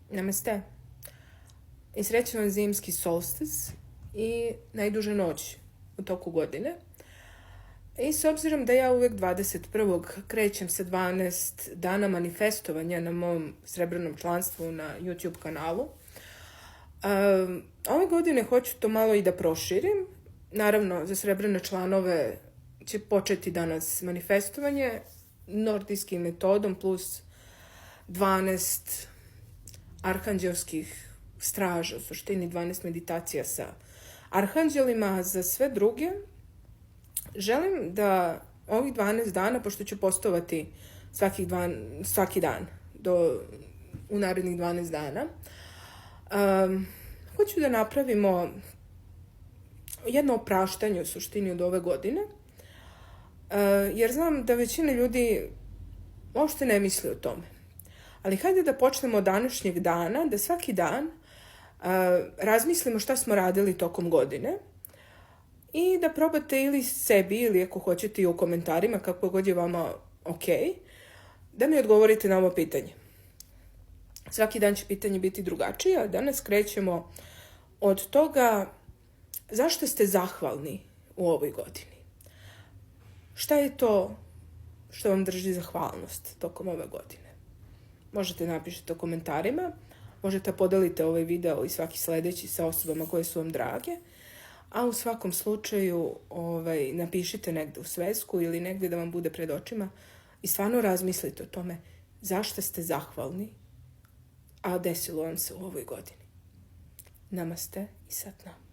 Namaste. I srećan vam zimski solstis i najduža noć u toku godine. I s obzirom da ja uvek 21. krećem sa 12 dana manifestovanja na mom srebrnom članstvu na YouTube kanalu, ove godine hoću to malo i da proširim. Naravno, za srebrne članove će početi danas manifestovanje nordijskim metodom plus 12 arhanđelskih straža, u suštini 12 meditacija sa arhanđelima. Za sve druge želim da ovih 12 dana, pošto ću postovati svaki dan u narednih 12 dana, hoću da napravimo jedno opraštanje u suštini od ove godine, jer znam da većina ljudi uopšte ne misli o tome. Ali hajde da počnemo od današnjeg dana, da svaki dan razmislimo šta smo radili tokom godine i da probate ili sebi ili ako hoćete i u komentarima, kako god je vama ok, da mi odgovorite na ovo pitanje. Svaki dan će pitanje biti drugačije, a danas krećemo od toga zašto ste zahvalni u ovoj godini. Šta je to što vam drži zahvalnost tokom ove godine? Možete napišite u komentarima, možete podelite ovaj video i svaki sledeći sa osobama koje su vam drage, a u svakom slučaju napišite negde u svesku ili negde da vam bude pred očima i stvarno razmislite o tome zašto ste zahvalni, a desilo vam se u ovoj godini. Namaste i Sat Nam.